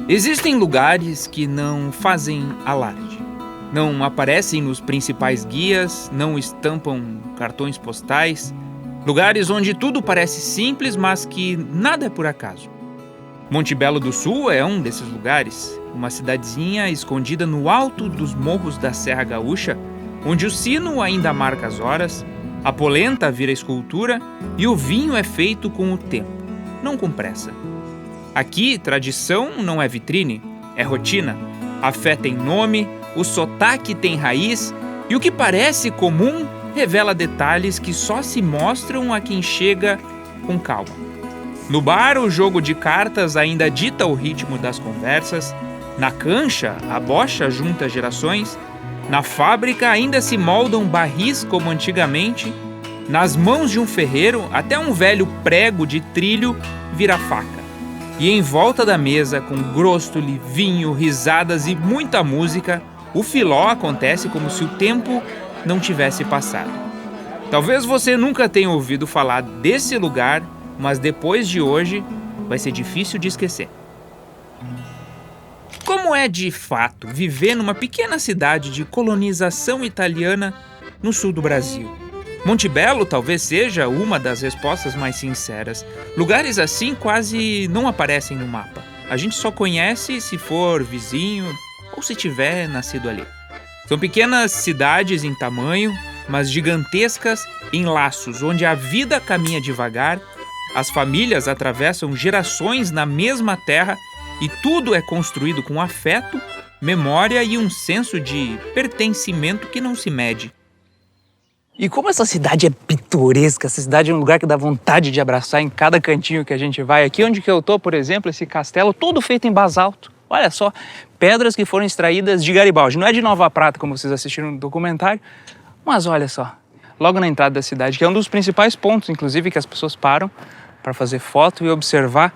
Existem lugares que não fazem alarde, não aparecem nos principais guias, não estampam cartões postais, lugares onde tudo parece simples, mas que nada é por acaso. Monte Belo do Sul é um desses lugares, uma cidadezinha escondida no alto dos morros da Serra Gaúcha, onde o sino ainda marca as horas, a polenta vira escultura e o vinho é feito com o tempo, não com pressa. Aqui, tradição não é vitrine, é rotina. A fé tem nome, o sotaque tem raiz e o que parece comum revela detalhes que só se mostram a quem chega com calma. No bar, o jogo de cartas ainda dita o ritmo das conversas. Na cancha, a bocha junta gerações. Na fábrica, ainda se moldam barris como antigamente. Nas mãos de um ferreiro, até um velho prego de trilho vira faca. E em volta da mesa, com gróstoli, vinho, risadas e muita música, o filó acontece como se o tempo não tivesse passado. Talvez você nunca tenha ouvido falar desse lugar, mas depois de hoje vai ser difícil de esquecer. Como é de fato viver numa pequena cidade de colonização italiana no sul do Brasil? Monte Belo talvez seja uma das respostas mais sinceras. Lugares assim quase não aparecem no mapa. A gente só conhece se for vizinho ou se tiver nascido ali. São pequenas cidades em tamanho, mas gigantescas em laços, onde a vida caminha devagar, as famílias atravessam gerações na mesma terra e tudo é construído com afeto, memória e um senso de pertencimento que não se mede. E como essa cidade é pitoresca, essa cidade é um lugar que dá vontade de abraçar em cada cantinho que a gente vai. Aqui onde que eu tô, por exemplo, esse castelo todo feito em basalto. Olha só, pedras que foram extraídas de Garibaldi. Não é de Nova Prata, como vocês assistiram no documentário, mas olha só, logo na entrada da cidade, que é um dos principais pontos, inclusive, que as pessoas param para fazer foto e observar.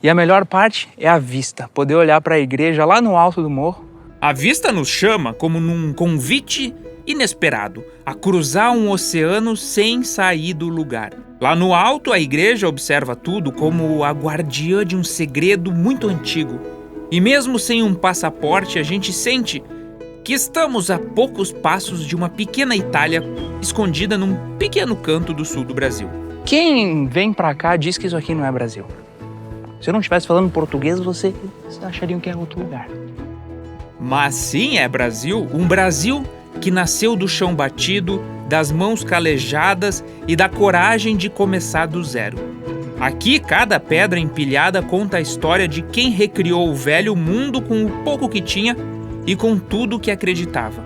E a melhor parte é a vista, poder olhar para a igreja lá no alto do morro. A vista nos chama como num convite inesperado a cruzar um oceano sem sair do lugar. Lá no alto, a igreja observa tudo como a guardiã de um segredo muito antigo. E mesmo sem um passaporte, a gente sente que estamos a poucos passos de uma pequena Itália escondida num pequeno canto do sul do Brasil. Quem vem pra cá diz que isso aqui não é Brasil. Se eu não estivesse falando português, você acharia que é outro lugar. Mas sim é Brasil, um Brasil que nasceu do chão batido, das mãos calejadas e da coragem de começar do zero. Aqui, cada pedra empilhada conta a história de quem recriou o velho mundo com o pouco que tinha e com tudo que acreditava.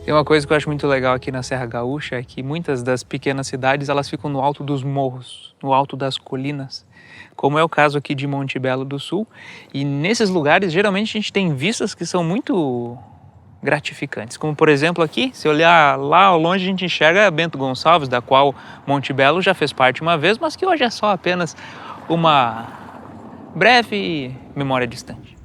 Tem uma coisa que eu acho muito legal aqui na Serra Gaúcha, é que muitas das pequenas cidades elas ficam no alto dos morros, no alto das colinas, como é o caso aqui de Monte Belo do Sul. E nesses lugares, geralmente, a gente tem vistas que são muito gratificantes. Como, por exemplo, aqui, se olhar lá ao longe, a gente enxerga Bento Gonçalves, da qual Monte Belo já fez parte uma vez, mas que hoje é só apenas uma breve memória distante.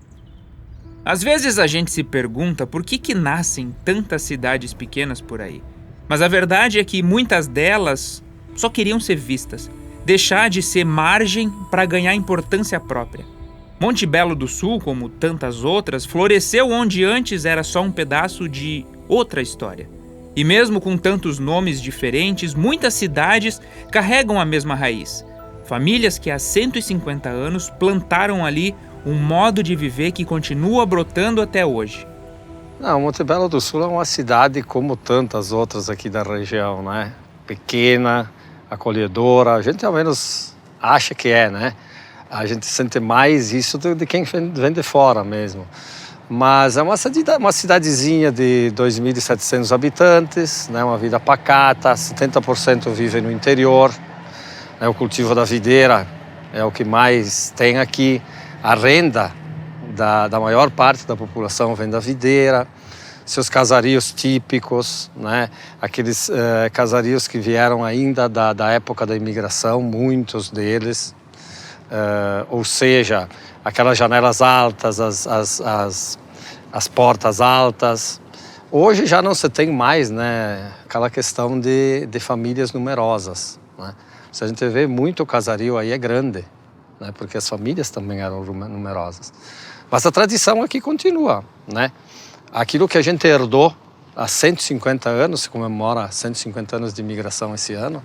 Às vezes a gente se pergunta por que nascem tantas cidades pequenas por aí. Mas a verdade é que muitas delas só queriam ser vistas, deixar de ser margem para ganhar importância própria. Monte Belo do Sul, como tantas outras, floresceu onde antes era só um pedaço de outra história. E mesmo com tantos nomes diferentes, muitas cidades carregam a mesma raiz. Famílias que há 150 anos plantaram ali um modo de viver que continua brotando até hoje. Não, Monte Belo do Sul é uma cidade como tantas outras aqui da região, né? Pequena, acolhedora, a gente ao menos acha que é, né? A gente sente mais isso de quem vem de fora mesmo. Mas é uma cidadezinha de 2.700 habitantes, né? Uma vida pacata, 70% vivem no interior, né? O cultivo da videira é o que mais tem aqui. A renda da maior parte da população vem da videira, seus casarios típicos, né? Aqueles casarios que vieram ainda da época da imigração, muitos deles. Ou seja, aquelas janelas altas, as portas altas. Hoje já não se tem mais, né, aquela questão de famílias numerosas, né? Se a gente vê muito casario aí é grande, né? Porque as famílias também eram numerosas. Mas a tradição aqui continua, né? Aquilo que a gente herdou há 150 anos, se comemora 150 anos de imigração esse ano,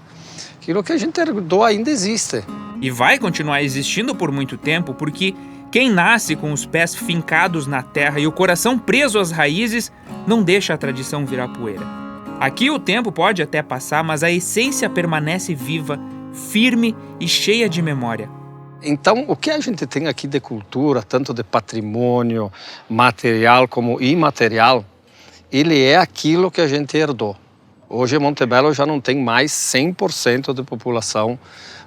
aquilo que a gente herdou ainda existe. E vai continuar existindo por muito tempo, porque quem nasce com os pés fincados na terra e o coração preso às raízes não deixa a tradição virar poeira. Aqui o tempo pode até passar, mas a essência permanece viva, firme e cheia de memória. Então, o que a gente tem aqui de cultura, tanto de patrimônio material como imaterial, ele é aquilo que a gente herdou. Hoje, Montebello já não tem mais 100% de população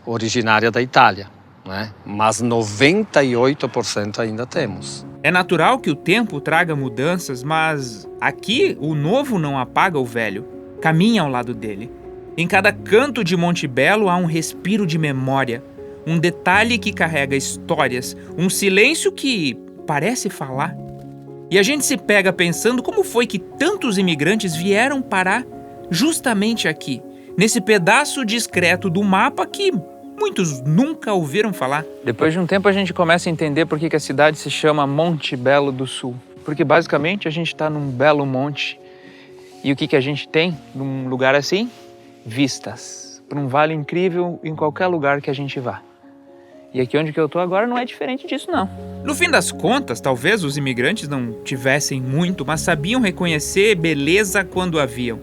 originária da Itália, né? Mas 98% ainda temos. É natural que o tempo traga mudanças, mas aqui o novo não apaga o velho, caminha ao lado dele. Em cada canto de Montebello há um respiro de memória, um detalhe que carrega histórias, um silêncio que parece falar. E a gente se pega pensando como foi que tantos imigrantes vieram parar justamente aqui, nesse pedaço discreto do mapa que muitos nunca ouviram falar. Depois de um tempo a gente começa a entender por que a cidade se chama Montebello do Sul. Porque basicamente a gente está num belo monte. E o que a gente tem num lugar assim? Vistas. Para um vale incrível em qualquer lugar que a gente vá. E aqui onde que eu tô agora não é diferente disso, não. No fim das contas, talvez os imigrantes não tivessem muito, mas sabiam reconhecer beleza quando a viam.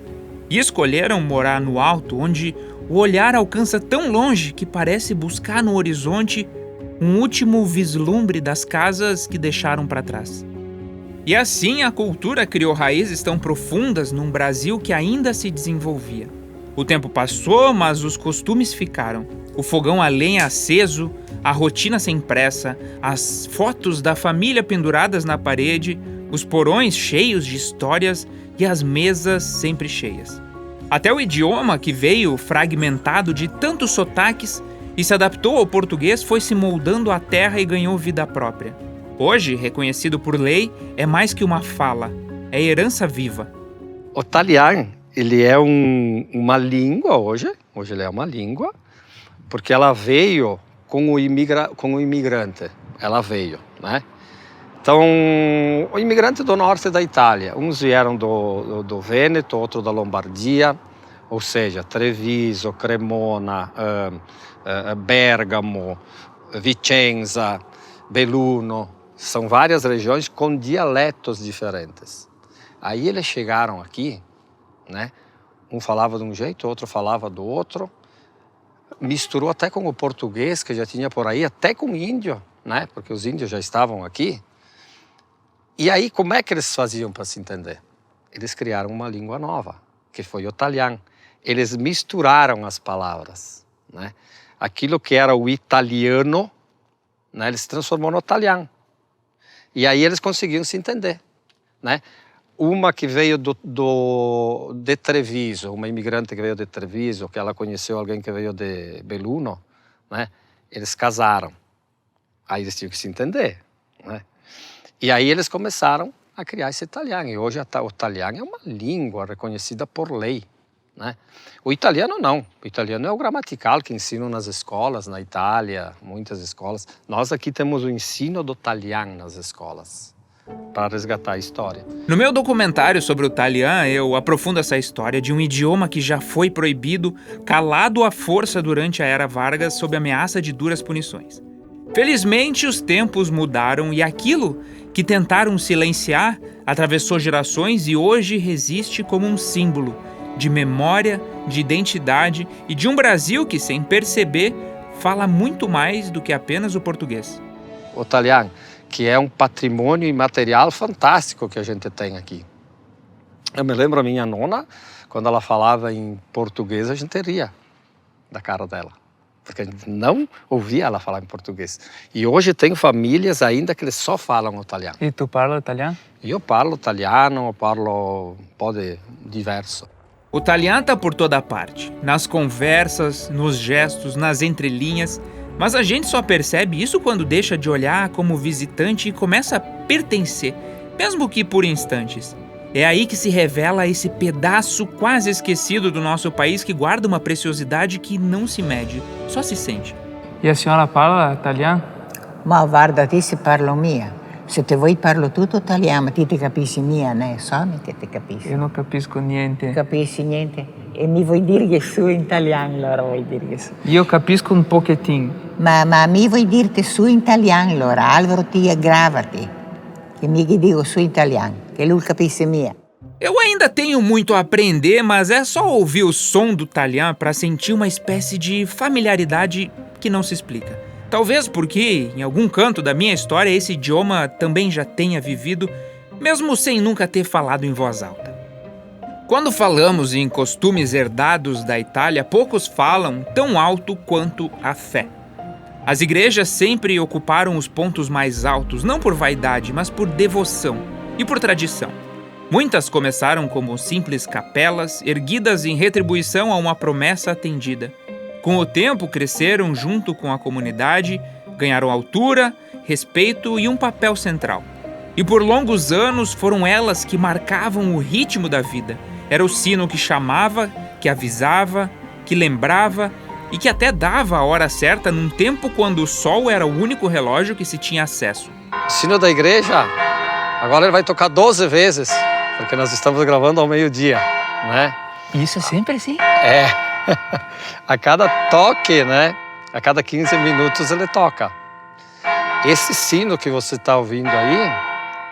E escolheram morar no alto, onde o olhar alcança tão longe que parece buscar no horizonte um último vislumbre das casas que deixaram para trás. E assim a cultura criou raízes tão profundas num Brasil que ainda se desenvolvia. O tempo passou, mas os costumes ficaram. O fogão a lenha aceso, a rotina sem pressa, as fotos da família penduradas na parede, os porões cheios de histórias e as mesas sempre cheias. Até o idioma, que veio fragmentado de tantos sotaques e se adaptou ao português, foi se moldando à terra e ganhou vida própria. Hoje, reconhecido por lei, é mais que uma fala, é herança viva. O italiano, ele é uma língua hoje ele é uma língua, porque ela veio com o imigrante, ela veio, né? Então, o imigrante do norte da Itália, uns vieram do Vêneto, outros da Lombardia, ou seja, Treviso, Cremona, Bergamo, Vicenza, Belluno, são várias regiões com dialetos diferentes. Aí eles chegaram aqui, né? Um falava de um jeito, outro falava do outro, misturou até com o português que já tinha por aí, até com o índio, né? Porque os índios já estavam aqui. E aí, como é que eles faziam para se entender? Eles criaram uma língua nova, que foi o italiano. Eles misturaram as palavras, né? Aquilo que era o italiano, né? Eles transformou no italiano. E aí eles conseguiam se entender, né? Uma que veio de Treviso, uma imigrante que veio de Treviso, que ela conheceu alguém que veio de Belluno, né? Eles casaram. Aí eles tinham que se entender, né? E aí eles começaram a criar esse italiano. E hoje o italiano é uma língua reconhecida por lei, né? O italiano não. O italiano é o gramatical que ensinam nas escolas, na Itália, muitas escolas. Nós aqui temos o ensino do italiano nas escolas, para resgatar a história. No meu documentário sobre o italiano, eu aprofundo essa história de um idioma que já foi proibido, calado à força durante a Era Vargas sob ameaça de duras punições. Felizmente, os tempos mudaram e aquilo que tentaram silenciar atravessou gerações e hoje resiste como um símbolo de memória, de identidade e de um Brasil que, sem perceber, fala muito mais do que apenas o português. O italiano, que é um patrimônio imaterial fantástico que a gente tem aqui. Eu me lembro a minha nona, quando ela falava em português, a gente ria da cara dela, porque a gente não ouvia ela falar em português. E hoje tem famílias ainda que eles só falam italiano. E tu fala italiano? Eu parlo italiano, parlo um po' diverso. O italiano está por toda parte, nas conversas, nos gestos, nas entrelinhas, mas a gente só percebe isso quando deixa de olhar como visitante e começa a pertencer, mesmo que por instantes. É aí que se revela esse pedaço quase esquecido do nosso país que guarda uma preciosidade que não se mede, só se sente. E a senhora fala italiano? Ma guarda, ti se parlo mia. Se te vuoi parlo tutto italiano, ma ti capisci mia, né? Só me che te capisci. Eu não capisco niente. Capisci niente? E mi vuoi dire che su in italiano, allora vuoi dire che su. Io capisco un pochettino. Ma mi vuoi dirti su in italiano, allora? Álvaro, ti aggravati. Che mi dico su italiano, che lui capisce mia. Eu ainda tenho muito a aprender, mas é só ouvir o som do talhã para sentir uma espécie de familiaridade que não se explica. Talvez porque, em algum canto da minha história, esse idioma também já tenha vivido, mesmo sem nunca ter falado em voz alta. Quando falamos em costumes herdados da Itália, poucos falam tão alto quanto a fé. As igrejas sempre ocuparam os pontos mais altos, não por vaidade, mas por devoção e por tradição. Muitas começaram como simples capelas, erguidas em retribuição a uma promessa atendida. Com o tempo, cresceram junto com a comunidade, ganharam altura, respeito e um papel central. E por longos anos foram elas que marcavam o ritmo da vida. Era o sino que chamava, que avisava, que lembrava e que até dava a hora certa num tempo quando o sol era o único relógio que se tinha acesso. O sino da igreja, agora ele vai tocar 12 vezes, porque nós estamos gravando ao meio-dia, né? Isso é sempre assim? É. A cada toque, né? A cada 15 minutos ele toca. Esse sino que você está ouvindo aí,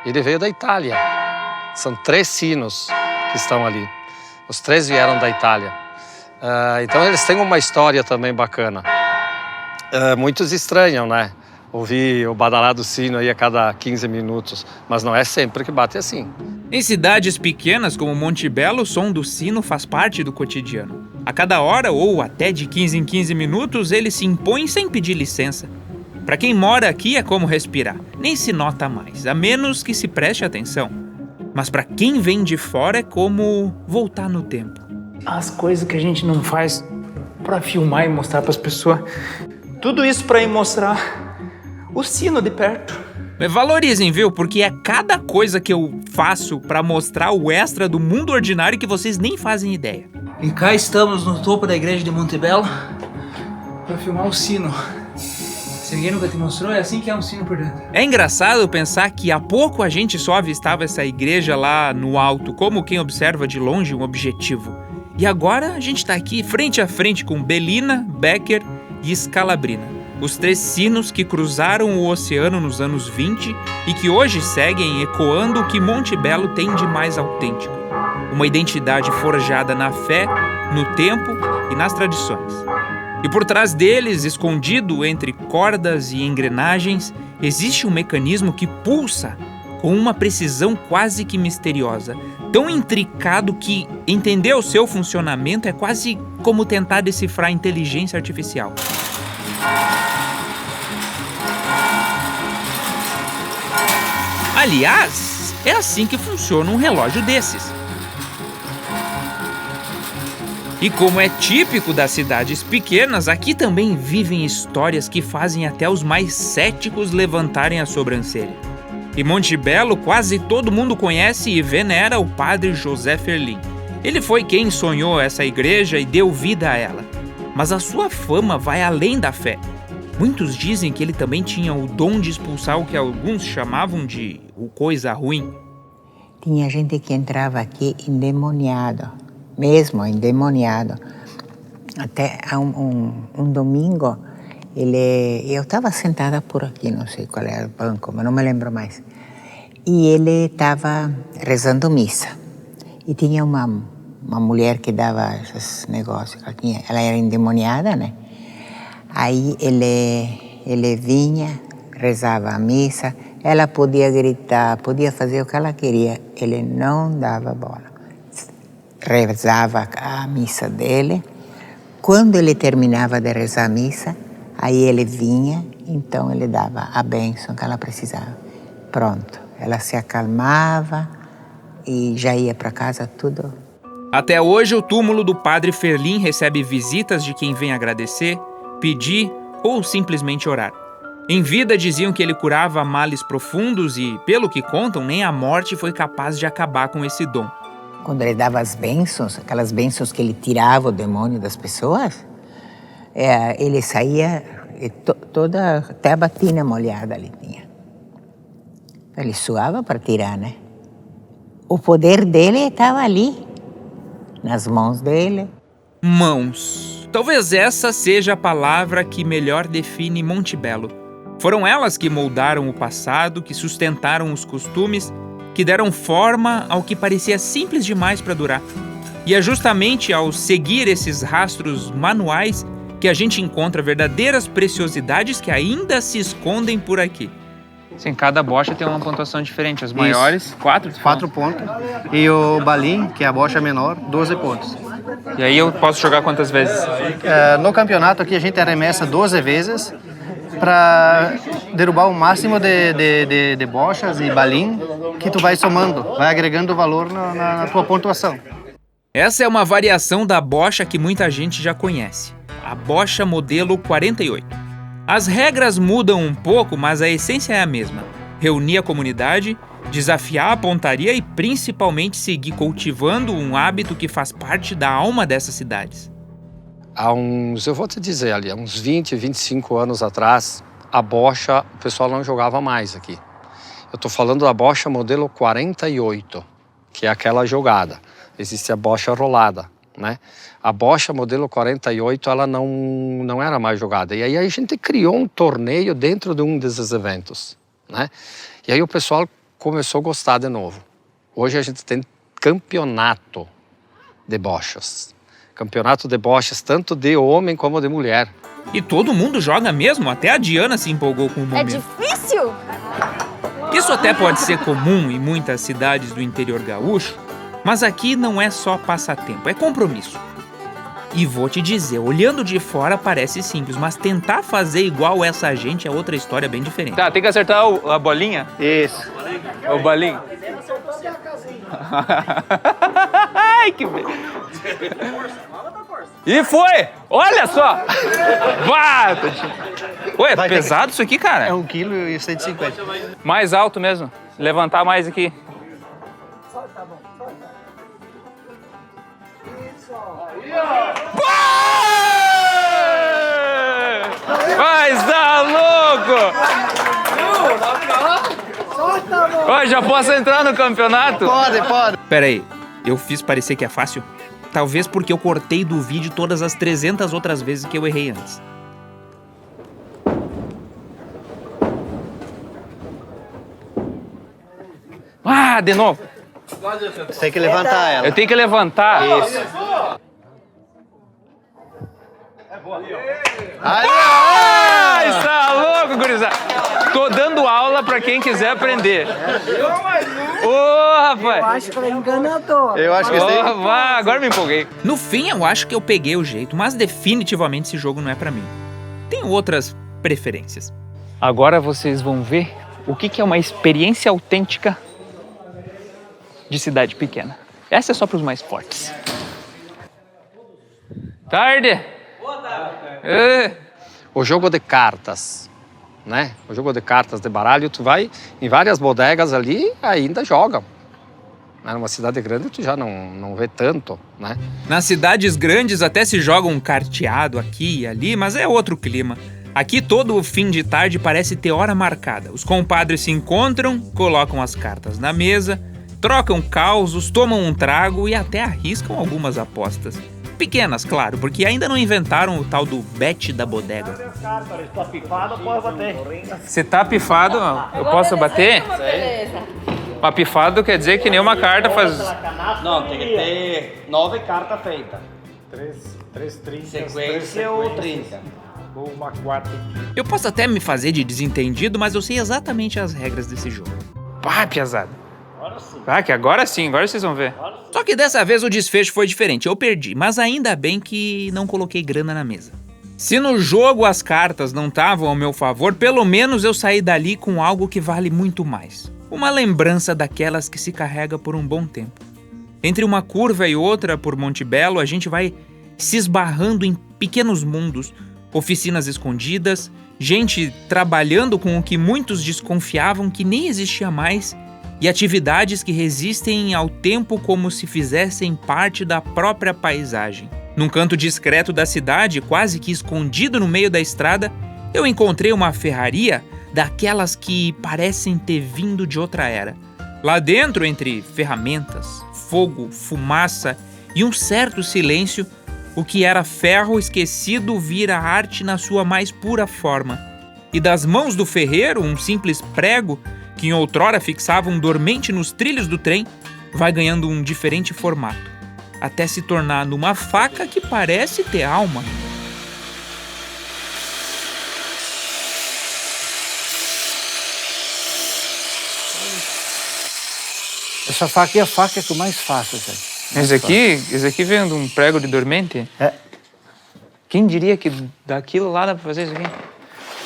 ele veio da Itália. São 3 sinos que estão ali. Os 3 vieram da Itália. Então eles têm uma história também bacana. Muitos estranham, né? Ouvir o badalado sino aí a cada 15 minutos, mas não é sempre que bate assim. Em cidades pequenas como Monte Belo, o som do sino faz parte do cotidiano. A cada hora ou até de 15 em 15 minutos, ele se impõe sem pedir licença. Para quem mora aqui é como respirar, nem se nota mais, a menos que se preste atenção. Mas para quem vem de fora é como voltar no tempo. As coisas que a gente não faz para filmar e mostrar para as pessoas. Tudo isso para ir mostrar o sino de perto. Valorizem, viu? Porque é cada coisa que eu faço para mostrar o extra do mundo ordinário que vocês nem fazem ideia. E cá estamos no topo da igreja de Monte Belo para filmar o sino. Se ninguém nunca te mostrou, é assim que é um sino por dentro. É engraçado pensar que há pouco a gente só avistava essa igreja lá no alto, como quem observa de longe um objetivo. E agora a gente está aqui frente a frente com Bellina, Becker e Scalabrina. Os 3 sinos que cruzaram o oceano nos anos 20 e que hoje seguem ecoando o que Monte Belo tem de mais autêntico. Uma identidade forjada na fé, no tempo e nas tradições. E por trás deles, escondido entre cordas e engrenagens, existe um mecanismo que pulsa com uma precisão quase que misteriosa, tão intricado que entender o seu funcionamento é quase como tentar decifrar a inteligência artificial. Aliás, é assim que funciona um relógio desses. E como é típico das cidades pequenas, aqui também vivem histórias que fazem até os mais céticos levantarem a sobrancelha. Em Monte Belo, quase todo mundo conhece e venera o padre José Ferlin. Ele foi quem sonhou essa igreja e deu vida a ela. Mas a sua fama vai além da fé. Muitos dizem que ele também tinha o dom de expulsar o que alguns chamavam de o coisa ruim. Tinha gente que entrava aqui endemoniado, mesmo endemoniado. Até um domingo, eu estava sentada por aqui, não sei qual era o banco, mas não me lembro mais. E ele estava rezando missa. E tinha uma mulher que dava esses negócios. Ela era endemoniada, né? Aí ele vinha, rezava a missa, ela podia gritar, podia fazer o que ela queria, ele não dava bola. Rezava a missa dele. Quando ele terminava de rezar a missa, aí ele vinha, então ele dava a bênção que ela precisava. Pronto, ela se acalmava e já ia para casa tudo. Até hoje, o túmulo do padre Ferlin recebe visitas de quem vem agradecer, pedir ou simplesmente orar. Em vida diziam que ele curava males profundos e, pelo que contam, nem a morte foi capaz de acabar com esse dom. Quando ele dava as bênçãos, aquelas bênçãos que ele tirava o demônio das pessoas, ele saía toda, até a batina molhada ali tinha. Ele suava para tirar, né? O poder dele estava ali, nas mãos dele. Mãos. Talvez essa seja a palavra que melhor define Montebello. Foram elas que moldaram o passado, que sustentaram os costumes, que deram forma ao que parecia simples demais para durar. E é justamente ao seguir esses rastros manuais que a gente encontra verdadeiras preciosidades que ainda se escondem por aqui. Sim, cada bocha tem uma pontuação diferente. As maiores, 4 pontos. E o balim, que é a bocha menor, 12 pontos. E aí eu posso jogar quantas vezes? No campeonato aqui a gente arremessa 12 vezes para derrubar o máximo de bochas e balim que tu vai somando, vai agregando valor na tua pontuação. Essa é uma variação da bocha que muita gente já conhece, a bocha modelo 48. As regras mudam um pouco, mas a essência é a mesma. Reunir a comunidade, desafiar a pontaria e principalmente seguir cultivando um hábito que faz parte da alma dessas cidades. Eu vou te dizer ali, há uns 20, 25 anos atrás, a bocha, o pessoal não jogava mais aqui. Eu estou falando da bocha modelo 48, que é aquela jogada. Existe a bocha rolada, né? A bocha modelo 48, ela não era mais jogada. E aí a gente criou um torneio dentro de um desses eventos, né? E aí o pessoal começou a gostar de novo. Hoje a gente tem campeonato de bochas. Campeonato de bochas, tanto de homem como de mulher. E todo mundo joga mesmo, até a Diana se empolgou com o momento. É difícil? Isso até pode ser comum em muitas cidades do interior gaúcho, mas aqui não é só passatempo, é compromisso. E vou te dizer, olhando de fora parece simples, mas tentar fazer igual essa gente é outra história bem diferente. Tá, tem que acertar a bolinha? Isso. O balinho. Ai, que beleza. E foi! Olha só! Vá! Ué, é pesado isso aqui, cara? É 1,150 kg. Mais alto mesmo. Levantar mais aqui. Mas tá louco! Ó, já posso entrar no campeonato? Pode. Pera aí, eu fiz parecer que é fácil? Talvez porque eu cortei do vídeo todas as 300 outras vezes que eu errei antes. Ah, de novo. Você tem que levantar ela. Eu tenho que levantar. Isso. Ah, está louco, gurizada. Tô dando aula pra quem quiser aprender. Ô, rapaz. Acho que é enganador. Eu acho que sim. Agora me empolguei. No fim, eu acho que eu peguei o jeito, mas definitivamente esse jogo não é pra mim. Tenho outras preferências. Agora vocês vão ver o que é uma experiência autêntica de cidade pequena. Essa é só para os mais fortes. Tarde! Boa tarde! O jogo de cartas, né? O jogo de cartas de baralho, tu vai em várias bodegas ali, ainda jogam. Numa cidade grande tu já não vê tanto, né? Nas cidades grandes até se joga um carteado aqui e ali, mas é outro clima. Aqui todo fim de tarde parece ter hora marcada. Os compadres se encontram, colocam as cartas na mesa, trocam causos, tomam um trago e até arriscam algumas apostas. Pequenas, claro, porque ainda não inventaram o tal do bet da bodega. Se tá pifado, eu posso bater? Beleza. Uma pifado quer dizer que nenhuma carta faz... Não, tem que ter 9 cartas feitas. 3 30, Sequência ou 30. ou uma quarta. Eu posso até me fazer de desentendido, mas eu sei exatamente as regras desse jogo. Pá, piazada. Agora sim, agora vocês vão ver. Só que dessa vez o desfecho foi diferente, eu perdi, mas ainda bem que não coloquei grana na mesa. Se no jogo as cartas não estavam ao meu favor, pelo menos eu saí dali com algo que vale muito mais. Uma lembrança daquelas que se carrega por um bom tempo. Entre uma curva e outra por Montebello, a gente vai se esbarrando em pequenos mundos, oficinas escondidas, gente trabalhando com o que muitos desconfiavam que nem existia mais, e atividades que resistem ao tempo como se fizessem parte da própria paisagem. Num canto discreto da cidade, quase que escondido no meio da estrada, eu encontrei uma ferraria daquelas que parecem ter vindo de outra era. Lá dentro, entre ferramentas, fogo, fumaça e um certo silêncio, o que era ferro esquecido vira arte na sua mais pura forma. E das mãos do ferreiro, um simples prego, que em outrora fixava um dormente nos trilhos do trem, vai ganhando um diferente formato, até se tornar numa faca que parece ter alma. Essa faca é a faca que eu mais faço. Esse aqui vem de um prego de dormente? É. Quem diria que daquilo lá dá pra fazer isso aqui?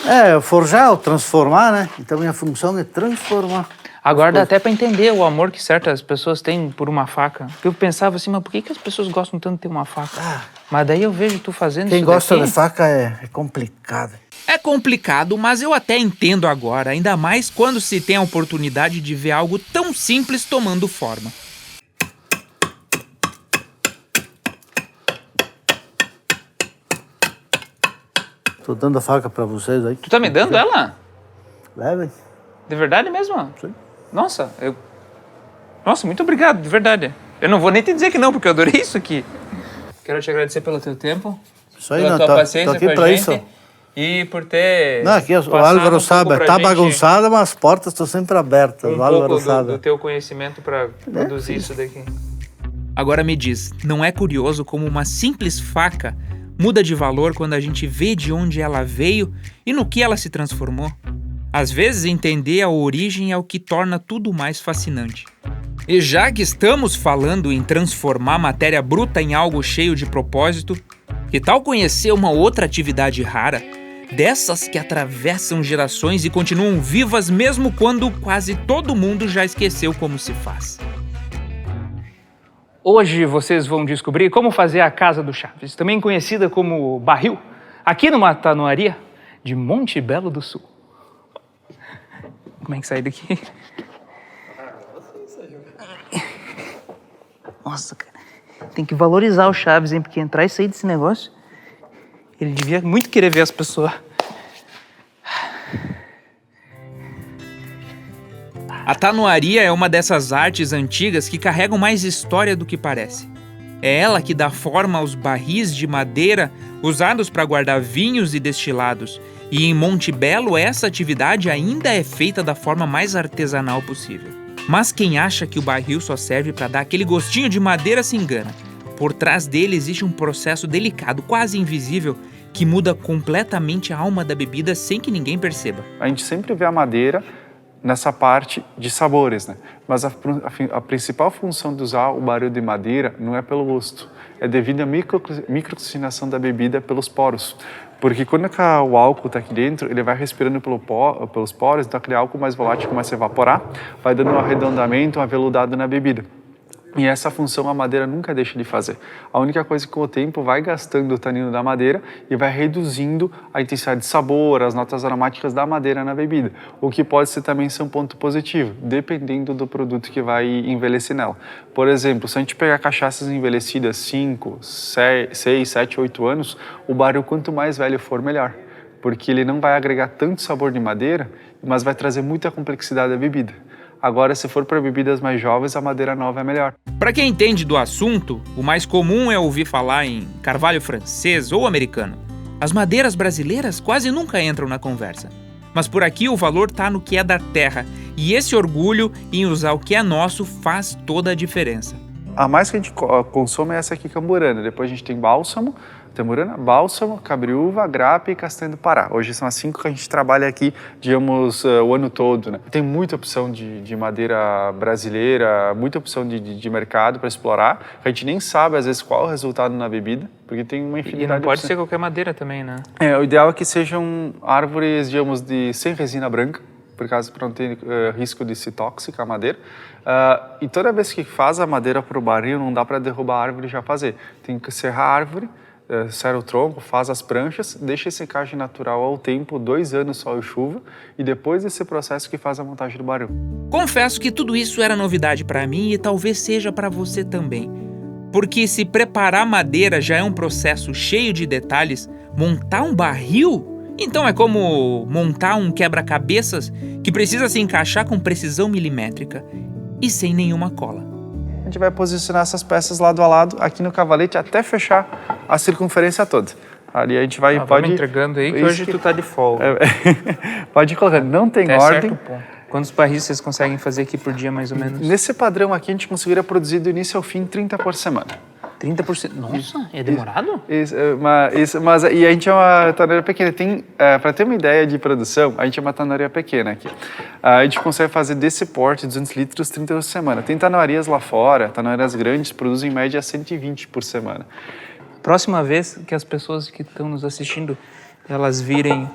É, forjar ou transformar, né? Então minha função é transformar. Agora dá até pra entender o amor que certas pessoas têm por uma faca. Porque eu pensava assim, mas por que as pessoas gostam tanto de ter uma faca? Mas daí eu vejo tu fazendo Quem isso gosta daqui. de faca é complicado. É complicado, mas eu até entendo agora, ainda mais quando se tem a oportunidade de ver algo tão simples tomando forma. Tô dando a faca pra vocês aí. Tu tá me dando ela? Levem. De verdade mesmo? Sim. Nossa, Nossa, muito obrigado, de verdade. Eu não vou nem te dizer que não, porque eu adorei isso aqui. Quero te agradecer pelo teu tempo, Isso aí, pela não, tua tô paciência aqui com a pra gente. isso. E por ter Não, aqui o passado Álvaro um sabe, pouco pra tá gente bagunçada, mas as portas estão sempre abertas. um O Álvaro pouco sabe. do teu conhecimento pra produzir isso daqui. Agora me diz, não é curioso como uma simples faca muda de valor quando a gente vê de onde ela veio e no que ela se transformou? Às vezes entender a origem é o que torna tudo mais fascinante. E já que estamos falando em transformar matéria bruta em algo cheio de propósito, que tal conhecer uma outra atividade rara? Dessas que atravessam gerações e continuam vivas mesmo quando quase todo mundo já esqueceu como se faz. Hoje vocês vão descobrir como fazer a Casa do Chaves, também conhecida como barril, aqui numa tanoaria de Monte Belo do Sul. Como é que sai daqui? Nossa, cara. Tem que valorizar o Chaves, hein? Porque entrar e sair desse negócio, ele devia muito querer ver as pessoas. A tanoaria é uma dessas artes antigas que carregam mais história do que parece. É ela que dá forma aos barris de madeira usados para guardar vinhos e destilados. E em Monte Belo, essa atividade ainda é feita da forma mais artesanal possível. Mas quem acha que o barril só serve para dar aquele gostinho de madeira se engana. Por trás dele existe um processo delicado, quase invisível, que muda completamente a alma da bebida sem que ninguém perceba. A gente sempre vê a madeira nessa parte de sabores, né? Mas a principal função de usar o barril de madeira não é pelo gosto, é devido à microoxigenação da bebida pelos poros. Porque quando o álcool está aqui dentro, ele vai respirando pelos poros, então aquele álcool mais volátil começa a evaporar, vai dando um arredondamento, um aveludado na bebida. E essa função a madeira nunca deixa de fazer. A única coisa é que com o tempo vai gastando o tanino da madeira e vai reduzindo a intensidade de sabor, as notas aromáticas da madeira na bebida. O que pode ser também ser um ponto positivo, dependendo do produto que vai envelhecer nela. Por exemplo, se a gente pegar cachaças envelhecidas 5, 6, 7, 8 anos, o barril quanto mais velho for, melhor. Porque ele não vai agregar tanto sabor de madeira, mas vai trazer muita complexidade à bebida. Agora, se for para bebidas mais jovens, a madeira nova é melhor. Para quem entende do assunto, o mais comum é ouvir falar em carvalho francês ou americano. As madeiras brasileiras quase nunca entram na conversa. Mas por aqui o valor está no que é da terra, e esse orgulho em usar o que é nosso faz toda a diferença. A mais que a gente consome é essa aqui, camburana. Depois a gente tem bálsamo, tamurana, bálsamo, cabriúva, grape e castanha do Pará. Hoje são as 5 que a gente trabalha aqui, digamos, o ano todo, né? Tem muita opção de madeira brasileira, muita opção de mercado para explorar. A gente nem sabe, às vezes, qual é o resultado na bebida, porque tem uma infinidade E não pode de ser qualquer madeira também, né? o ideal é que sejam árvores, digamos, sem resina branca, por causa para não ter risco de ser tóxica a madeira. E toda vez que faz a madeira para o barril, não dá para derrubar a árvore e já fazer. Tem que serrar a árvore, serra o tronco, faz as pranchas, deixa a secagem natural ao tempo, 2 anos sol e chuva, e depois desse processo que faz a montagem do barril. Confesso que tudo isso era novidade para mim e talvez seja para você também. Porque se preparar madeira já é um processo cheio de detalhes, montar um barril Então é como montar um quebra-cabeças que precisa se encaixar com precisão milimétrica e sem nenhuma cola. A gente vai posicionar essas peças lado a lado aqui no cavalete até fechar a circunferência toda. Ali a gente vai... Vamos entregando aí que hoje tu tá de folga. Pode ir colocando. Não tem Até ordem. certo ponto. Quantos barris vocês conseguem fazer aqui por dia, mais ou menos? Nesse padrão aqui, a gente conseguiria produzir do início ao fim 30 por semana. 30%? Nossa, é demorado? Mas e a gente é uma tanaria pequena. Para ter uma ideia de produção, a gente é uma tanaria pequena aqui. A gente consegue fazer desse porte, 200 litros, 30 por semana. Tem tanarias lá fora, tanarias grandes, produzem em média 120 por semana. Próxima vez que as pessoas que estão nos assistindo, elas virem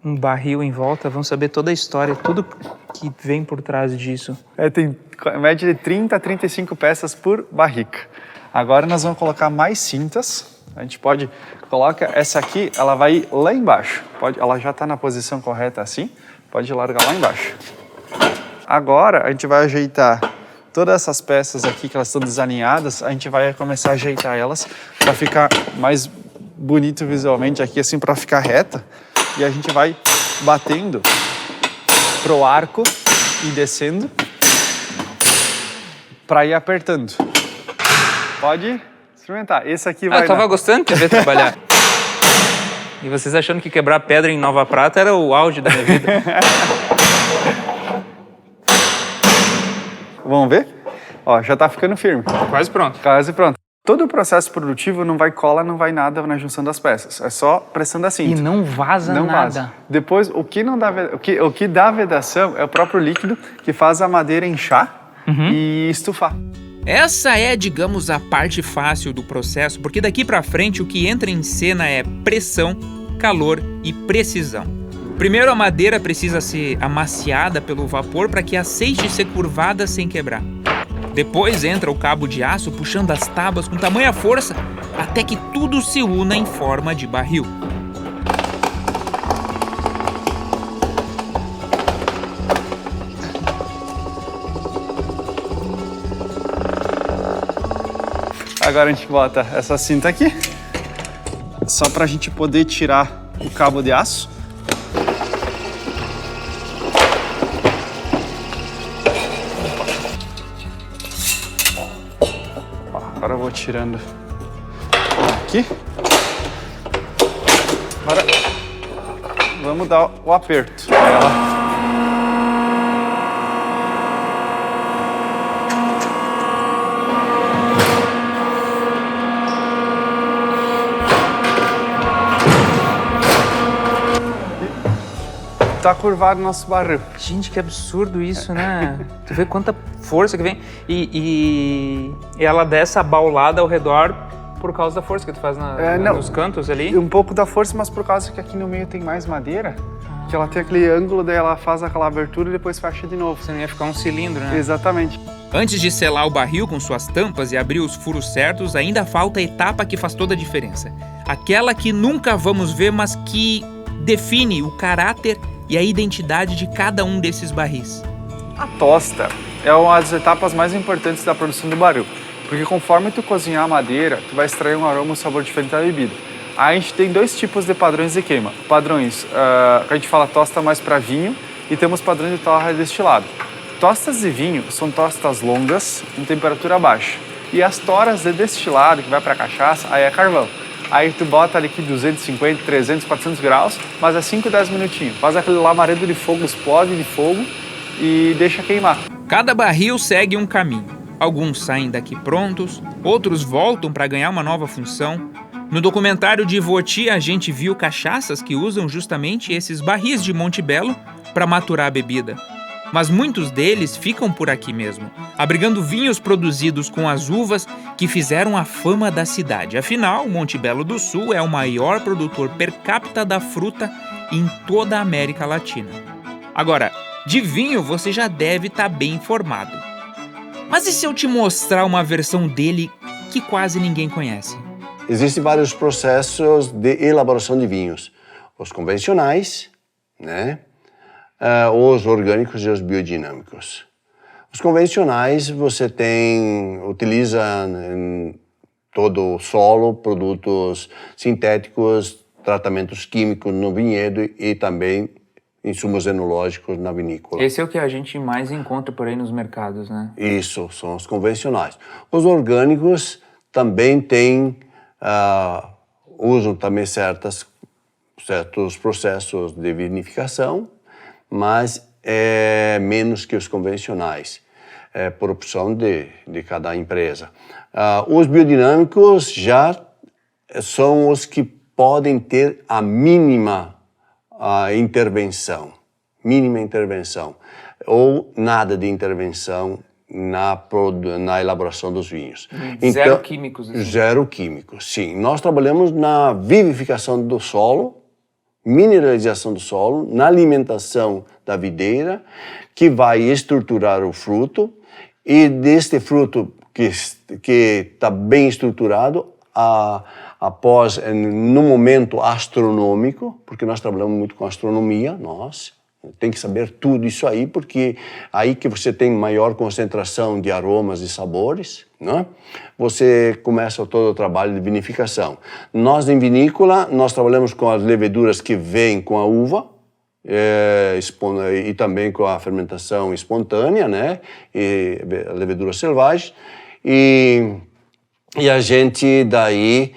um barril em volta, vão saber toda a história, tudo que vem por trás disso. Tem média de 30 a 35 peças por barrica. Agora nós vamos colocar mais cintas. A gente coloca essa aqui, ela vai ir lá embaixo. Ela já está na posição correta assim, pode largar lá embaixo. Agora a gente vai ajeitar todas essas peças aqui que elas estão desalinhadas, a gente vai começar a ajeitar elas para ficar mais bonito visualmente aqui, assim, para ficar reta. E a gente vai batendo pro arco e descendo para ir apertando. Pode experimentar. Esse aqui vai... Eu tava gostando de ver trabalhar. E vocês achando que quebrar pedra em Nova Prata era o auge da minha vida. Vamos ver? Ó, já tá ficando firme. Quase pronto. Quase pronto. Todo o processo produtivo não vai cola, não vai nada na junção das peças. É só pressão da cinta. E não vaza não nada. Vaza. Depois, o que dá vedação é o próprio líquido que faz a madeira inchar e estufar. Essa é, digamos, a parte fácil do processo, porque daqui para frente o que entra em cena é pressão, calor e precisão. Primeiro a madeira precisa ser amaciada pelo vapor para que aceite ser curvada sem quebrar. Depois entra o cabo de aço puxando as tábuas com tamanha força até que tudo se una em forma de barril. Agora a gente bota essa cinta aqui, só para a gente poder tirar o cabo de aço. Agora eu vou tirando aqui. Agora vamos dar o aperto. Tá curvado o nosso barril. Gente, que absurdo isso, né? Tu vê quanta força que vem. E ela dá essa baulada ao redor por causa da força que tu faz nos cantos ali? Um pouco da força, mas por causa que aqui no meio tem mais madeira, que ela tem aquele ângulo, daí ela faz aquela abertura e depois fecha de novo. Você não ia ficar um cilindro, né? Exatamente. Antes de selar o barril com suas tampas e abrir os furos certos, ainda falta a etapa que faz toda a diferença. Aquela que nunca vamos ver, mas que define o caráter e a identidade de cada um desses barris. A tosta é uma das etapas mais importantes da produção do barril, porque conforme tu cozinhar a madeira, tu vai extrair um aroma e um sabor diferente da bebida. Aí a gente tem dois tipos de padrões de queima. Padrões que a gente fala tosta mais para vinho e temos padrões de torra destilado. Tostas de vinho são tostas longas em temperatura baixa. E as toras de destilado, que vai para cachaça, aí é carvão. Aí tu bota ali aqui 250, 300, 400 graus, mas é 5, 10 minutinhos. Faz aquele lamaredo de fogo, explode de fogo e deixa queimar. Cada barril segue um caminho. Alguns saem daqui prontos, outros voltam para ganhar uma nova função. No documentário de Voti, a gente viu cachaças que usam justamente esses barris de Montebello para maturar a bebida. Mas muitos deles ficam por aqui mesmo, abrigando vinhos produzidos com as uvas que fizeram a fama da cidade. Afinal, Montebello do Sul é o maior produtor per capita da fruta em toda a América Latina. Agora, de vinho você já deve estar bem informado. Mas e se eu te mostrar uma versão dele que quase ninguém conhece? Existem vários processos de elaboração de vinhos. Os convencionais, né? Os orgânicos e os biodinâmicos. Os convencionais você utiliza em todo o solo produtos sintéticos tratamentos químicos no vinhedo e também insumos enológicos na vinícola. Esse é o que a gente mais encontra por aí nos mercados, né? Isso, são os convencionais. Os orgânicos também têm, usam também certos processos de vinificação, mas é menos que os convencionais, por opção de cada empresa. Os biodinâmicos já são os que podem ter a mínima intervenção, ou nada de intervenção na elaboração dos vinhos. Zero químicos. Assim. Zero químicos, sim. Nós trabalhamos na vivificação do solo, mineralização do solo, na alimentação da videira, que vai estruturar o fruto, e deste fruto que está bem estruturado, após, no momento astronômico, porque nós trabalhamos muito com astronomia, tem que saber tudo isso aí, porque aí que você tem maior concentração de aromas e sabores, né? Você começa todo o trabalho de vinificação. Nós, em vinícola, nós trabalhamos com as leveduras que vêm com a uva, e também com a fermentação espontânea, né? E leveduras selvagens, e a gente daí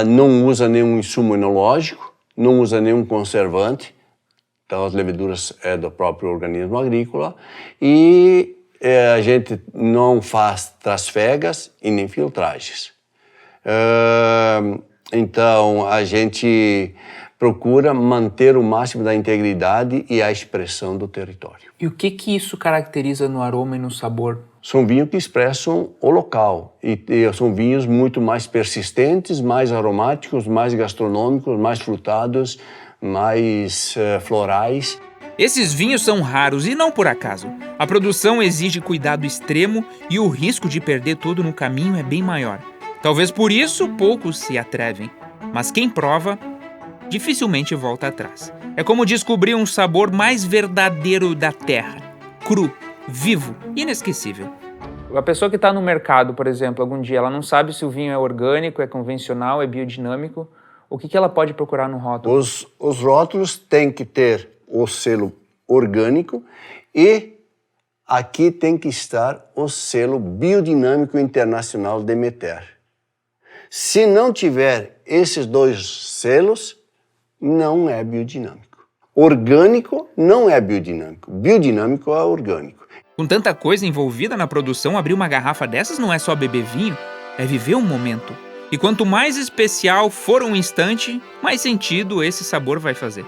não usa nenhum insumo enológico, não usa nenhum conservante. Então as leveduras é do próprio organismo agrícola, e a gente não faz trasfegas e nem filtragens. Então a gente procura manter o máximo da integridade e a expressão do território. E o que isso caracteriza no aroma e no sabor? São vinhos que expressam o local, e são vinhos muito mais persistentes, mais aromáticos, mais gastronômicos, mais frutados, mais florais. Esses vinhos são raros e não por acaso. A produção exige cuidado extremo e o risco de perder tudo no caminho é bem maior. Talvez por isso poucos se atrevem, mas quem prova dificilmente volta atrás. É como descobrir um sabor mais verdadeiro da terra, cru, vivo, inesquecível. A pessoa que está no mercado, por exemplo, algum dia, ela não sabe se o vinho é orgânico, é convencional, é biodinâmico. O que ela pode procurar no rótulo? Os rótulos têm que ter o selo orgânico e aqui tem que estar o selo Biodinâmico Internacional Demeter. Se não tiver esses dois selos, não é biodinâmico. Orgânico não é biodinâmico. Biodinâmico é orgânico. Com tanta coisa envolvida na produção, abrir uma garrafa dessas não é só beber vinho, é viver um momento. E quanto mais especial for um instante, mais sentido esse sabor vai fazer.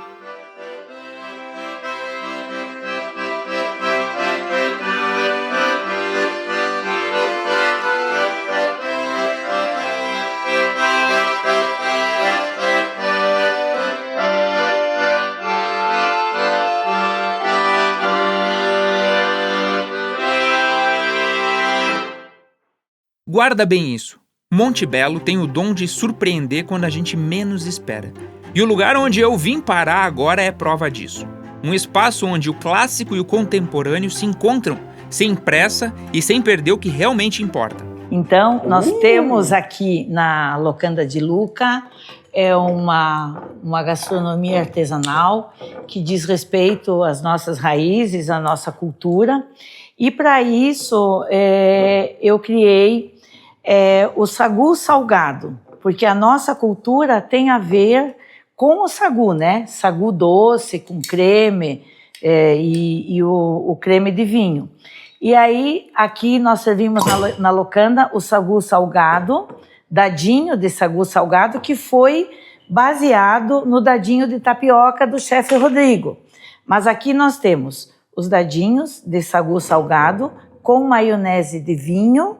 Guarda bem isso. Monte Belo tem o dom de surpreender quando a gente menos espera. E o lugar onde eu vim parar agora é prova disso. Um espaço onde o clássico e o contemporâneo se encontram, sem pressa e sem perder o que realmente importa. Então, nós temos aqui na Locanda de Luca uma gastronomia artesanal que diz respeito às nossas raízes, à nossa cultura. E para isso, eu criei o sagu salgado, porque a nossa cultura tem a ver com o sagu, né? Sagu doce, com creme e o creme de vinho. E aí, aqui nós servimos na Locanda o sagu salgado, dadinho de sagu salgado, que foi baseado no dadinho de tapioca do chefe Rodrigo. Mas aqui nós temos os dadinhos de sagu salgado com maionese de vinho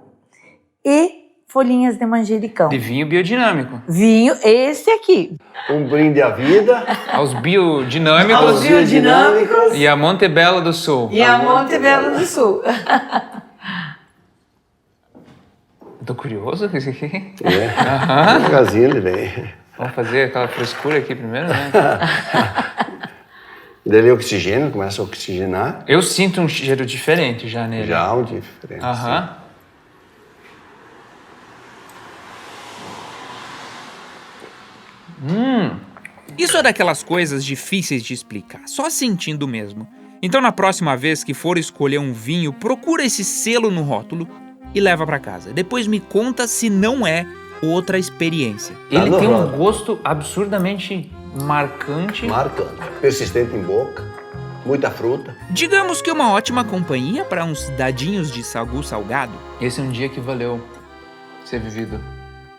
e folhinhas de manjericão. De vinho biodinâmico. Vinho, esse aqui. Um brinde à vida. Aos biodinâmicos. Aos biodinâmicos. E a Monte Belo do Sul. E a Monte Belo do Sul. Tô curioso com isso aqui. Devagarzinho ele vem. Vamos fazer aquela frescura aqui primeiro, né? Dele oxigênio, começa a oxigenar. Eu sinto um cheiro diferente já nele. Já um diferente. Aham. Isso é daquelas coisas difíceis de explicar, só sentindo mesmo. Então na próxima vez que for escolher um vinho, procura esse selo no rótulo e leva para casa. Depois me conta se não é outra experiência. Ele tem um gosto absurdamente marcante. Marcante. Persistente em boca, muita fruta. Digamos que uma ótima companhia para uns dadinhos de sagu salgado. Esse é um dia que valeu ser vivido.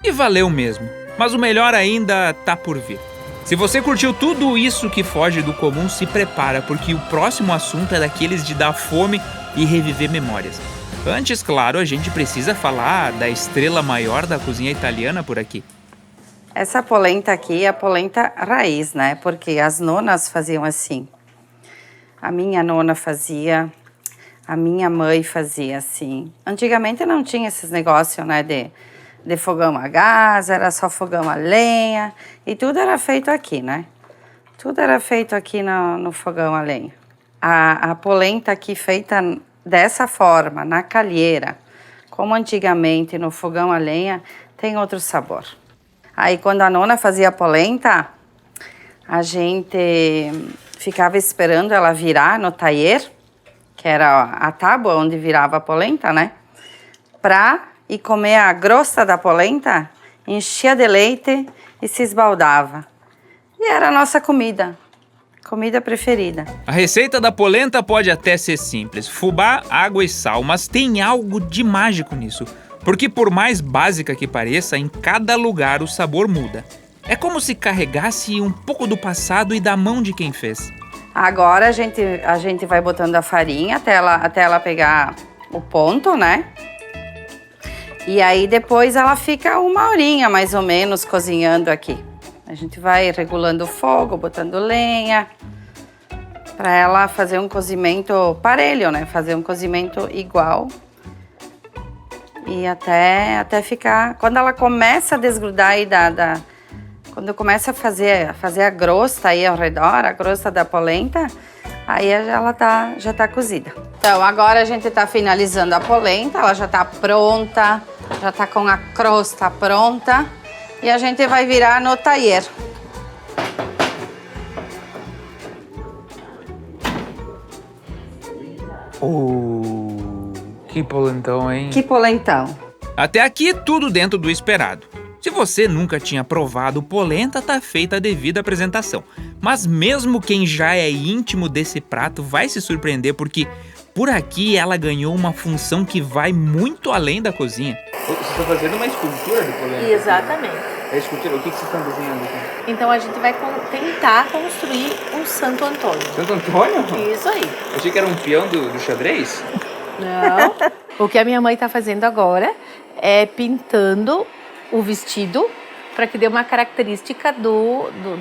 E valeu mesmo, mas o melhor ainda tá por vir. Se você curtiu tudo isso que foge do comum, se prepara, porque o próximo assunto é daqueles de dar fome e reviver memórias. Antes, claro, a gente precisa falar da estrela maior da cozinha italiana por aqui. Essa polenta aqui é a polenta raiz, né? Porque as nonas faziam assim. A minha nona fazia, a minha mãe fazia assim. Antigamente não tinha esses negócios, né, de fogão a gás, era só fogão a lenha, e tudo era feito aqui, né? Tudo era feito aqui no fogão a lenha. A polenta aqui feita dessa forma, na calheira, como antigamente no fogão a lenha, tem outro sabor. Aí quando a nona fazia a polenta, a gente ficava esperando ela virar no taier, que era a tábua onde virava a polenta, né? Pra ir comer a grossa da polenta, enchia de leite e se esbaldava. E era a nossa comida preferida. A receita da polenta pode até ser simples, fubá, água e sal, mas tem algo de mágico nisso. Porque por mais básica que pareça, em cada lugar o sabor muda. É como se carregasse um pouco do passado e da mão de quem fez. Agora a gente vai botando a farinha até ela pegar o ponto, né? E aí depois ela fica 1 horinha mais ou menos cozinhando aqui. A gente vai regulando o fogo, botando lenha, para ela fazer um cozimento parelho, né? Fazer um cozimento igual. E até ficar... Quando ela começa a desgrudar aí quando começa a fazer a crosta aí ao redor, a crosta da polenta, aí ela já tá cozida. Então agora a gente tá finalizando a polenta, ela já tá pronta, já tá com a crosta pronta. E a gente vai virar no taier. Que polentão, hein? Que polentão. Até aqui tudo dentro do esperado. Se você nunca tinha provado polenta, tá feita a devida apresentação. Mas mesmo quem já é íntimo desse prato vai se surpreender, porque por aqui ela ganhou uma função que vai muito além da cozinha. Vocês estão fazendo uma escultura de polenta? Exatamente. É escultura? O que vocês estão desenhando aqui? Então a gente vai tentar construir um Santo Antônio. Santo Antônio? Isso aí. Eu achei que era um peão do xadrez. Não. O que a minha mãe está fazendo agora é pintando o vestido para que dê uma característica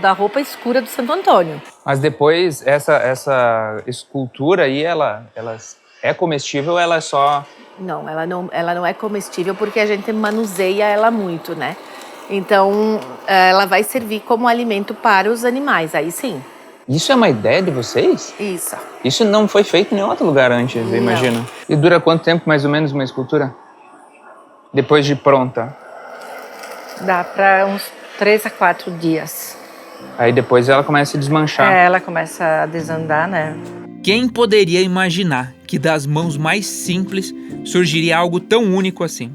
da roupa escura do Santo Antônio. Mas depois, essa escultura aí, ela é comestível ou ela é só... Não, ela não é comestível porque a gente manuseia ela muito, né? Então, ela vai servir como alimento para os animais, aí sim. Isso é uma ideia de vocês? Isso. Isso não foi feito em nenhum outro lugar antes, eu imagino. E dura quanto tempo, mais ou menos, uma escultura? Depois de pronta? Dá para uns 3 a 4 dias. Aí depois ela começa a desmanchar. Ela começa a desandar, né? Quem poderia imaginar que das mãos mais simples surgiria algo tão único assim?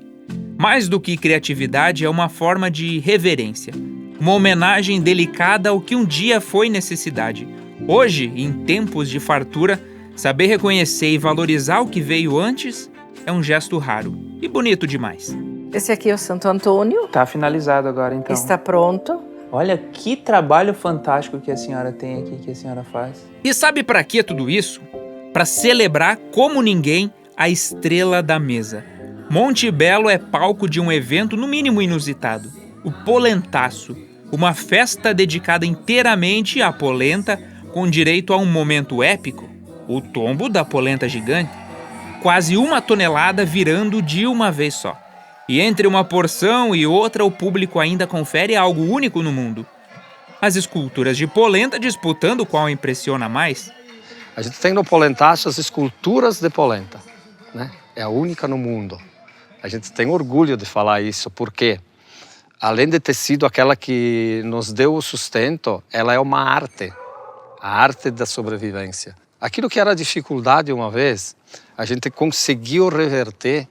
Mais do que criatividade, é uma forma de reverência. Uma homenagem delicada ao que um dia foi necessidade. Hoje, em tempos de fartura, saber reconhecer e valorizar o que veio antes é um gesto raro e bonito demais. Esse aqui é o Santo Antônio. Tá finalizado agora, então. Está pronto. Olha que trabalho fantástico que a senhora tem aqui, que a senhora faz. E sabe para que tudo isso? Para celebrar como ninguém a estrela da mesa. Monte Belo é palco de um evento no mínimo inusitado. O Polentaço, uma festa dedicada inteiramente à polenta, com direito a um momento épico, o tombo da polenta gigante. Quase 1 tonelada virando de uma vez só. E entre uma porção e outra, o público ainda confere algo único no mundo. As esculturas de polenta disputando qual impressiona mais. A gente tem no Polentaço as esculturas de polenta, né? É a única no mundo. A gente tem orgulho de falar isso, porque além de ter sido aquela que nos deu o sustento, ela é uma arte, a arte da sobrevivência. Aquilo que era dificuldade uma vez, a gente conseguiu reverter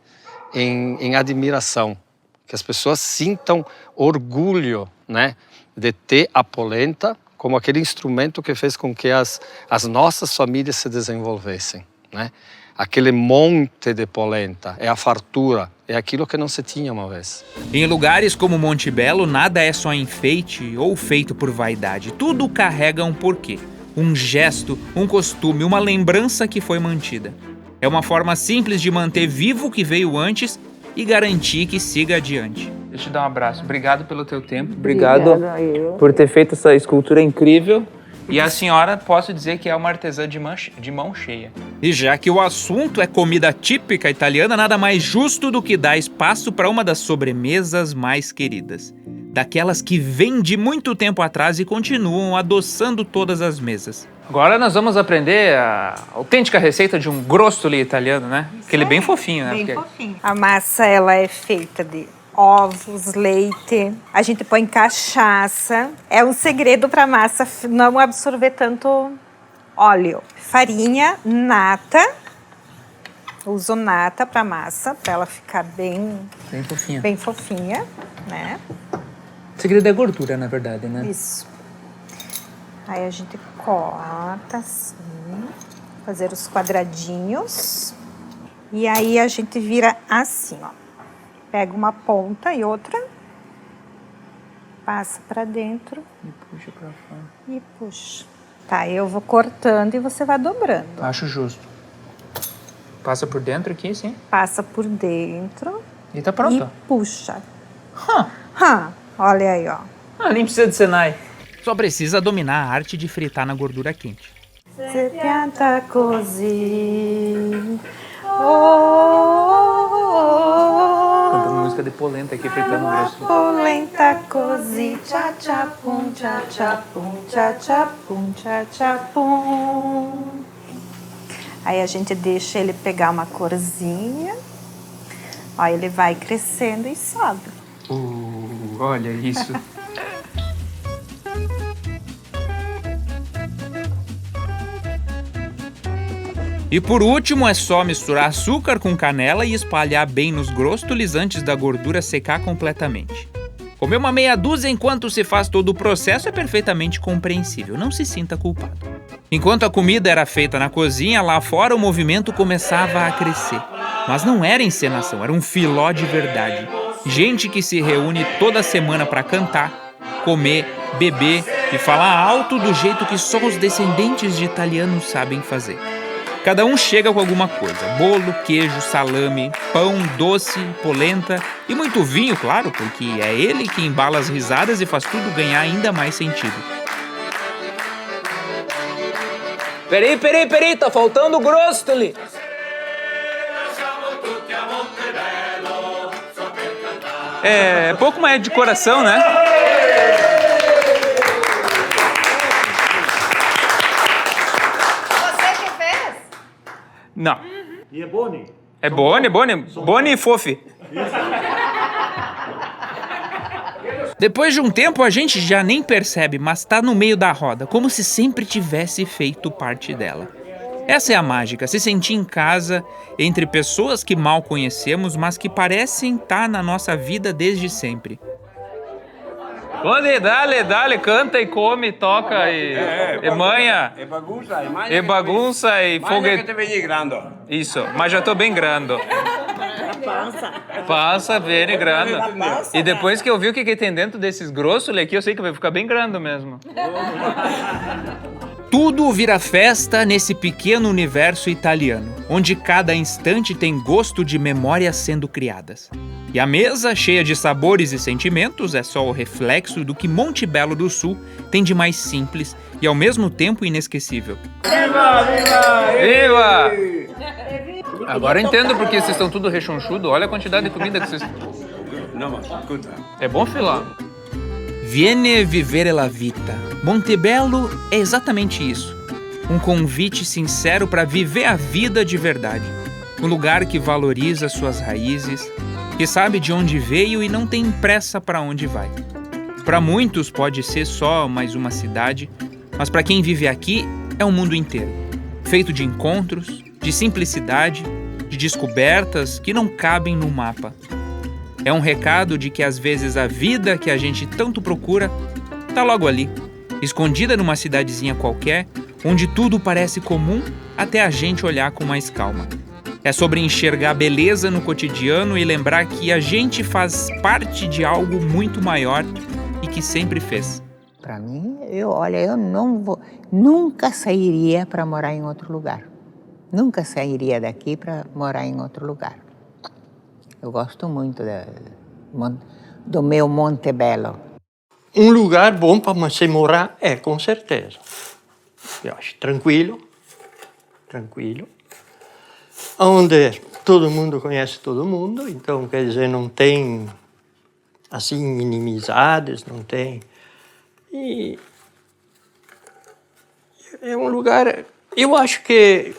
em admiração, que as pessoas sintam orgulho, né, de ter a polenta como aquele instrumento que fez com que as nossas famílias se desenvolvessem, né? Aquele monte de polenta, é a fartura, é aquilo que não se tinha uma vez. Em lugares como Monte Belo, nada é só enfeite ou feito por vaidade. Tudo carrega um porquê, um gesto, um costume, uma lembrança que foi mantida. É uma forma simples de manter vivo o que veio antes e garantir que siga adiante. Deixa eu te dar um abraço. Obrigado pelo teu tempo. Obrigado por ter feito essa escultura incrível. E a senhora, posso dizer que é uma artesã de mão cheia. E já que o assunto é comida típica italiana, nada mais justo do que dar espaço para uma das sobremesas mais queridas. Daquelas que vêm de muito tempo atrás e continuam adoçando todas as mesas. Agora nós vamos aprender a autêntica receita de um grostoli italiano, né? Aquele bem fofinho, né? Bem fofinho. A massa, ela é feita de ovos, leite, a gente põe cachaça. É um segredo para a massa não absorver tanto óleo. Farinha, nata. Uso nata para massa, para ela ficar bem fofinha. Bem fofinha, né? O segredo é gordura, na verdade, né? Isso. Aí a gente corta assim, fazer os quadradinhos. E aí a gente vira assim, ó. Pega uma ponta e outra, passa pra dentro. E puxa pra fora. E puxa. Tá, eu vou cortando e você vai dobrando. Acho justo. Passa por dentro aqui, sim? Passa por dentro. E tá pronto. E puxa. Olha aí, ó. Nem precisa de Senai. Só precisa dominar a arte de fritar na gordura quente. Se pianta così. Cantando música de polenta aqui, fritando o grosso. Polenta così, cha cha pum, cha cha pum, cha cha pum, cha cha pum. Aí a gente deixa ele pegar uma corzinha. Ó, ele vai crescendo e sobe. Olha isso. E por último, é só misturar açúcar com canela e espalhar bem nos grostolis antes da gordura secar completamente. Comer uma meia dúzia enquanto se faz todo o processo é perfeitamente compreensível, não se sinta culpado. Enquanto a comida era feita na cozinha, lá fora o movimento começava a crescer. Mas não era encenação, era um filó de verdade. Gente que se reúne toda semana para cantar, comer, beber e falar alto do jeito que só os descendentes de italianos sabem fazer. Cada um chega com alguma coisa, bolo, queijo, salame, pão, doce, polenta e muito vinho, claro, porque é ele que embala as risadas e faz tudo ganhar ainda mais sentido. Peraí, tá faltando o grostoli. É pouco mais de coração, né? Não. E é Boni? É Boni e Fofi. Depois de um tempo a gente já nem percebe, mas tá no meio da roda, como se sempre tivesse feito parte dela. Essa é a mágica, se sentir em casa, entre pessoas que mal conhecemos, mas que parecem estar na nossa vida desde sempre. Boni, dale, canta e come, toca e manha. É bagunça, E bagunça e foguete. que te vedi grande. Isso, mas já tô bem grande. Passa, bem grande. E depois que eu vi o que tem dentro desses grossos aqui, eu sei que vai ficar bem grande mesmo. Tudo vira festa nesse pequeno universo italiano, onde cada instante tem gosto de memórias sendo criadas. E a mesa, cheia de sabores e sentimentos, é só o reflexo do que Monte Belo do Sul tem de mais simples e ao mesmo tempo inesquecível. Viva! Agora eu entendo porque vocês estão tudo rechonchudo. Olha a quantidade de comida que vocês... Não, mas escuta. É bom, filó? Viene vivere la vita. Monte Belo é exatamente isso. Um convite sincero para viver a vida de verdade. Um lugar que valoriza suas raízes, que sabe de onde veio e não tem pressa para onde vai. Para muitos pode ser só mais uma cidade, mas para quem vive aqui é um mundo inteiro, feito de encontros, de simplicidade, de descobertas que não cabem no mapa. É um recado de que às vezes a vida que a gente tanto procura está logo ali, escondida numa cidadezinha qualquer, onde tudo parece comum até a gente olhar com mais calma. É sobre enxergar a beleza no cotidiano e lembrar que a gente faz parte de algo muito maior e que sempre fez. Para mim, eu nunca sairia para morar em outro lugar. Nunca sairia daqui para morar em outro lugar. Eu gosto muito do meu Monte Belo. Um lugar bom para você morar com certeza. Eu acho tranquilo, onde todo mundo conhece todo mundo, então, quer dizer, não tem, assim, inimizades, não tem. E é um lugar, eu acho que,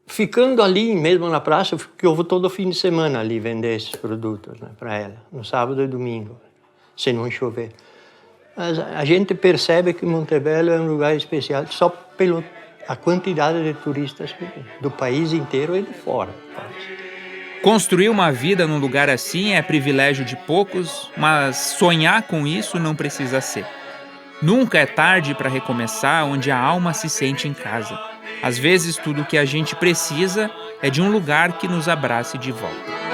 ficando ali mesmo na praça, porque eu vou todo fim de semana ali vender esses produtos, né, para ela, no sábado e domingo, se não chover. Mas a gente percebe que Montebello é um lugar especial só pela quantidade de turistas do país inteiro e de fora. Construir uma vida num lugar assim é privilégio de poucos, mas sonhar com isso não precisa ser. Nunca é tarde para recomeçar onde a alma se sente em casa. Às vezes tudo o que a gente precisa é de um lugar que nos abrace de volta.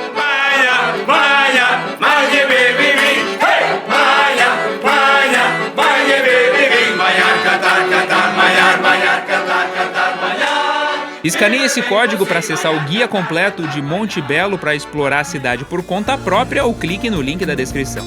Escaneie esse código para acessar o guia completo de Monte Belo para explorar a cidade por conta própria ou clique no link da descrição.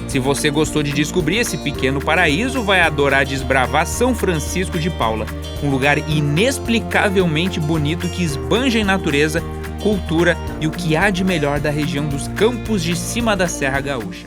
Se você gostou de descobrir esse pequeno paraíso, vai adorar desbravar São Francisco de Paula, um lugar inexplicavelmente bonito que esbanja em natureza, cultura e o que há de melhor da região dos Campos de Cima da Serra Gaúcha.